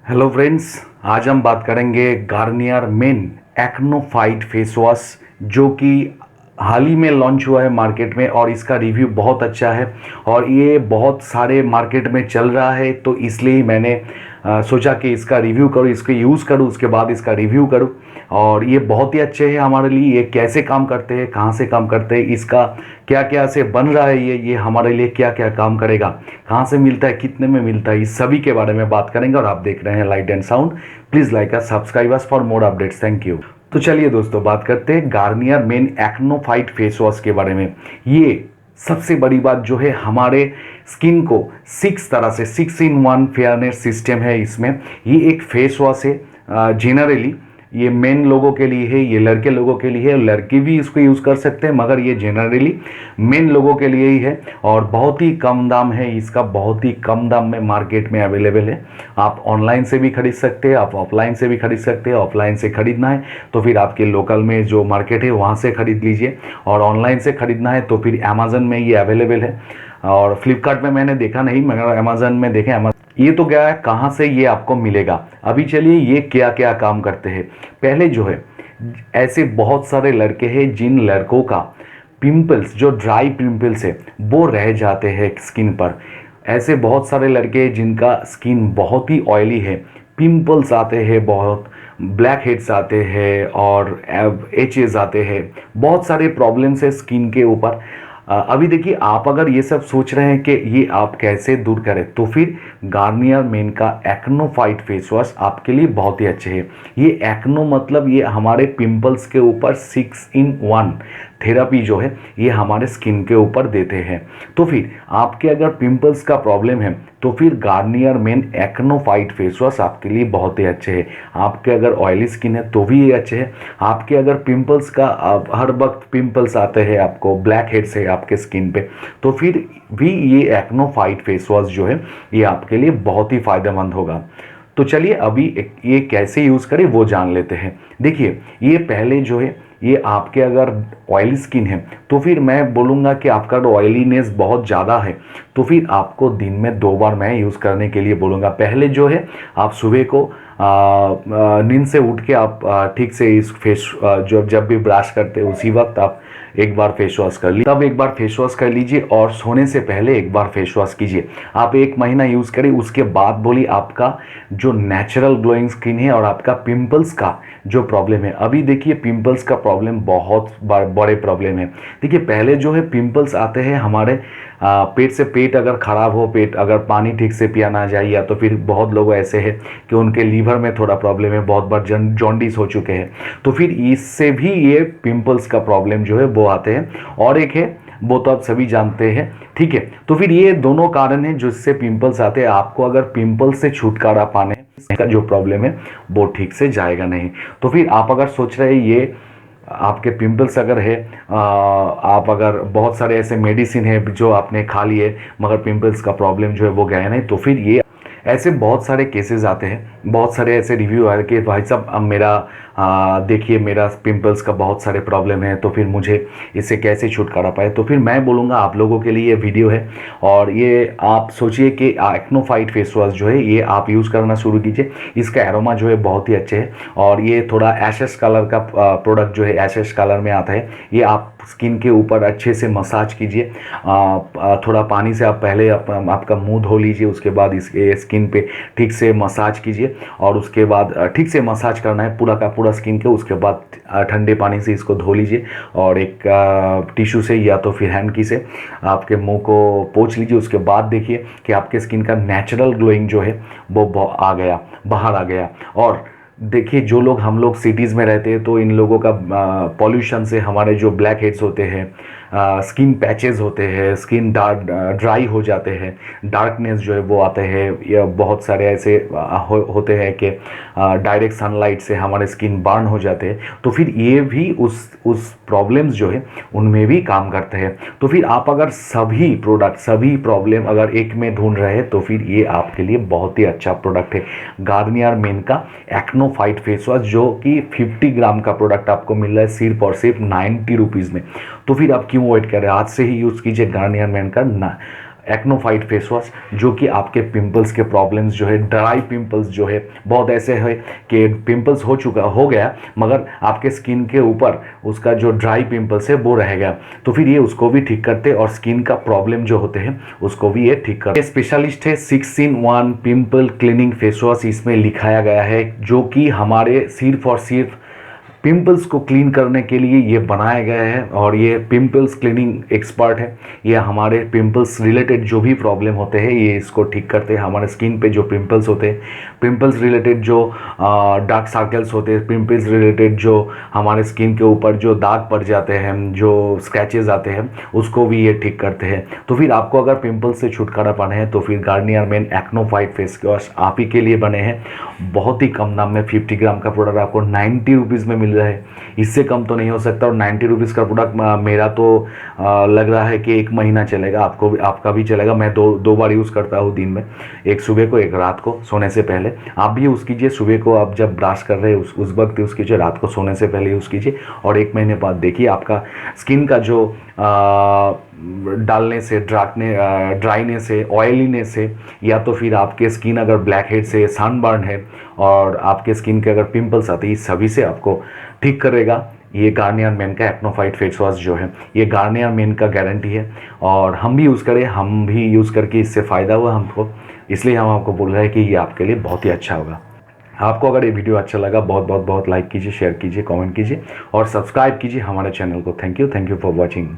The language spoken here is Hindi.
हेलो फ्रेंड्स, आज हम बात करेंगे Garnier men Acno fight face wash जो कि हाल ही में लॉन्च हुआ है मार्केट में और इसका रिव्यू बहुत अच्छा है और ये बहुत सारे मार्केट में चल रहा है। तो इसलिए ही मैंने सोचा कि इसका रिव्यू करूँ, इसको यूज़ करूँ, उसके बाद इसका रिव्यू करूँ। और ये बहुत ही अच्छे हैं हमारे लिए। ये कैसे काम करते हैं, कहाँ से काम करते हैं, इसका क्या क्या से बन रहा है, ये हमारे लिए क्या क्या काम करेगा, कहाँ से मिलता है, कितने में मिलता है, इस सभी के बारे में बात करेंगे। और आप देख रहे हैं light and sound. Please like us, subscribe us for more updates. Thank you. तो चलिए दोस्तों, बात करते हैं Garnier men Acno fight face wash के बारे में। ये सबसे बड़ी बात जो है, हमारे स्किन को 6 in 1 फेयरनेस सिस्टम है इसमें। ये एक फेस वॉश है। जनरली ये मेन लोगों के लिए है, ये लड़के लोगों के लिए है, लड़के भी इसको यूज़ कर सकते हैं, मगर ये जनरली मेन लोगों के लिए ही है। और बहुत ही कम दाम है इसका, बहुत ही कम दाम में मार्केट में अवेलेबल है। आप ऑनलाइन से भी खरीद सकते हैं, आप ऑफलाइन से भी खरीद सकते हैं। ऑफलाइन से खरीदना है तो फिर आपके लोकल में जो मार्केट है वहाँ से खरीद लीजिए, और ऑनलाइन से खरीदना है तो फिर अमेजन में ये अवेलेबल है। और फ्लिपकार्ट में मैंने देखा नहीं, मगर अमेजन में देखें। ये तो क्या है, कहाँ से ये आपको मिलेगा। अभी चलिए ये क्या क्या काम करते हैं। पहले जो है, ऐसे बहुत सारे लड़के हैं जिन लड़कों का पिंपल्स, जो ड्राई पिंपल्स है वो रह जाते हैं स्किन पर। ऐसे बहुत सारे लड़के हैं जिनका स्किन बहुत ही ऑयली है, पिंपल्स आते हैं, बहुत ब्लैक हेड्स आते हैं और एचेस आते हैं, बहुत सारे प्रॉब्लम्स है स्किन के ऊपर। अभी देखिए, आप अगर ये सब सोच रहे हैं कि ये आप कैसे दूर करें, तो फिर गार्नियर मेन का एक्नो फाइट फेस वॉश आपके लिए बहुत ही अच्छे है। ये एक्नो मतलब ये हमारे पिंपल्स के ऊपर 6 in 1 थेरेपी जो है ये हमारे स्किन के ऊपर देते हैं। तो फिर आपके अगर पिंपल्स का प्रॉब्लम है तो फिर Garnier men Acno fight face wash आपके लिए बहुत ही अच्छे है। आपके अगर ऑयली स्किन है तो भी ये अच्छे है। आपके अगर पिंपल्स का हर वक्त पिंपल्स आते हैं, आपको ब्लैक हेड्स है आपके स्किन पे, तो फिर भी ये एक्नो फाइट फेस वॉश जो है ये आपके लिए बहुत ही फायदेमंद होगा। तो चलिए अभी ये कैसे यूज़ करें वो जान लेते हैं। देखिए, ये पहले जो है, ये आपके अगर ऑयली स्किन है तो फिर मैं बोलूँगा कि आपका ऑयलीनेस बहुत ज़्यादा है तो फिर आपको दिन में 2 बार मैं यूज़ करने के लिए बोलूँगा। पहले जो है, आप सुबह को नींद से उठ के आप ठीक से इस फेस जब भी ब्रश करते हैं उसी वक्त आप एक बार फेस वॉश कर लीजिए, तब एक बार फेस वॉश कर लीजिए, और सोने से पहले एक बार फेस वॉश कीजिए। आप 1 महीना यूज़ करिए, उसके बाद बोलिए आपका जो नेचुरल ग्लोइंग स्किन है और आपका पिंपल्स का जो प्रॉब्लम है। अभी देखिए, पिंपल्स का प्रॉब्लम बहुत बड़े प्रॉब्लम है। देखिए, पहले जो है पिंपल्स आते हैं हमारे पेट से। पेट अगर ख़राब हो, पेट अगर पानी ठीक से पिया ना जाए, या तो फिर बहुत लोग ऐसे हैं कि उनके लीवर में थोड़ा प्रॉब्लम है, बहुत बार जॉन्डिस हो चुके हैं, तो फिर इससे भी ये पिंपल्स का प्रॉब्लम जो है वो आते हैं। और एक है, वो तो आप सभी जानते हैं, ठीक है। तो फिर ये दोनों कारण हैं जिससे पिंपल्स आते हैं। आपको अगर पिंपल्स से छुटकारा पाने का जो प्रॉब्लम है वो ठीक से जाएगा नहीं। तो फिर आप अगर सोच रहे हैं ये आपके पिंपल्स अगर है, आप अगर बहुत सारे ऐसे मेडिसिन है जो आपने खा लिए मगर पिंपल्स का प्रॉब्लम जो है वो गया नहीं, तो फिर ये ऐसे बहुत सारे केसेस आते हैं, बहुत सारे ऐसे रिव्यू आए कि भाई साहब अब मेरा देखिए मेरा पिंपल्स का बहुत सारे प्रॉब्लम है, तो फिर मुझे इससे कैसे छुटकारा पाए। तो फिर मैं बोलूँगा आप लोगों के लिए ये वीडियो है। और ये आप सोचिए कि एक्नो फाइट फेस वॉश जो है ये आप यूज़ करना शुरू कीजिए। इसका एरोमा जो है बहुत ही अच्छे है, और ये थोड़ा एशेस कलर का प्रोडक्ट जो है एशेस कलर में आता है। ये आप स्किन के ऊपर अच्छे से मसाज कीजिए। थोड़ा पानी से आप पहले आपका मुंह धो लीजिए, उसके बाद इसके स्किन पे ठीक से मसाज कीजिए, और उसके बाद ठीक से मसाज करना है पूरा का पूरा स्किन के। उसके बाद ठंडे पानी से इसको धो लीजिए, और एक टिश्यू से या तो फिर हैंकी से आपके मुंह को पोंछ लीजिए। उसके बाद देखिए कि आपके स्किन का नेचुरल ग्लोइंग जो है वो आ गया, बाहर आ गया। और देखिए, जो लोग हम लोग सिटीज़ में रहते हैं तो इन लोगों का पॉल्यूशन से हमारे जो ब्लैक हेड्स होते हैं, स्किन पैचेस होते हैं, स्किन ड्राई हो जाते हैं, डार्कनेस जो है वो आते हैं, या बहुत सारे ऐसे होते हैं कि डायरेक्ट सनलाइट से हमारे स्किन बर्न हो जाते हैं। तो फिर ये भी उस प्रॉब्लम्स जो है उनमें भी काम करते हैं। तो फिर आप अगर सभी प्रोडक्ट, सभी प्रॉब्लम अगर एक में ढूंढ रहे हैं तो फिर ये आपके लिए बहुत ही अच्छा प्रोडक्ट है, गार्नियर मेन का एक्नो फाइट फेस वॉश, जो कि 50 ग्राम का प्रोडक्ट आपको मिल रहा है सिर्फ और सिर्फ 90 रुपीज़ में। तो फिर आप क्यों वेट कर रहे हैं, आज से ही यूज़ कीजिए गार्नियर मेन का एक्नोफाइट फेस वॉश, जो कि आपके पिंपल्स के प्रॉब्लम्स जो है, ड्राई पिंपल्स जो है, बहुत ऐसे है कि पिंपल्स हो गया मगर आपके स्किन के ऊपर उसका जो ड्राई पिंपल्स है वो रह गया, तो फिर ये उसको भी ठीक करते और स्किन का प्रॉब्लम जो होते हैं उसको भी ये ठीक करते। स्पेशलिस्ट है 6-in-1 pimple cleaning face wash, इसमें लिखाया गया है, जो कि हमारे सिर्फ और सिर्फ पिंपल्स को क्लीन करने के लिए ये बनाया गया है। और ये पिंपल्स क्लीनिंग एक्सपर्ट है, ये हमारे पिंपल्स रिलेटेड जो भी प्रॉब्लम होते हैं ये इसको ठीक करते हैं। हमारे स्किन पे जो पिंपल्स होते हैं, पिंपल्स रिलेटेड जो डार्क सर्कल्स होते हैं, पिंपल्स रिलेटेड जो हमारे स्किन के ऊपर जो दाग पड़ जाते हैं, जो स्क्रैचेस आते हैं, उसको भी ये ठीक करते हैं। तो फिर आपको अगर पिंपल्स से छुटकारा पाना है तो फिर Garnier men Acno fight face wash आप ही के लिए बने हैं। बहुत ही कम दाम में 50 ग्राम का प्रोडक्ट आपको 90 रुपीज़ में मिल रहा है, इससे कम तो नहीं हो सकता। और 90 रुपीज़ का प्रोडक्ट मेरा तो लग रहा है कि 1 महीना चलेगा, आपको भी, आपका भी चलेगा। मैं दो बार यूज़ करता हूँ दिन में, एक सुबह को एक रात को सोने से पहले। आप भी यूज़ कीजिए, सुबह को आप जब ब्रश कर रहे हैं उस वक्त यूज़ कीजिए, रात को सोने से पहले यूज़ कीजिए, और 1 महीने बाद देखिए आपका स्किन का जो डालने से, ड्राइनेस है, ऑयलीनेस है, या तो फिर आपके स्किन अगर ब्लैक हेड से, सनबर्न है, और आपके स्किन के अगर पिंपल्स आते हैं, इस सभी से आपको ठीक करेगा ये गार्नियर मेन का एक्नोफाइट फेस वॉश जो है। ये गार्नियर मेन का गारंटी है, और हम भी यूज़ करें, हम भी यूज़ करके इससे फ़ायदा हुआ हमको, इसलिए हम आपको बोल रहे हैं कि ये आपके लिए बहुत ही अच्छा होगा। आपको अगर ये वीडियो अच्छा लगा, बहुत लाइक कीजिए, शेयर कीजिए, कमेंट कीजिए और सब्सक्राइब कीजिए हमारे चैनल को। Thank you for watching.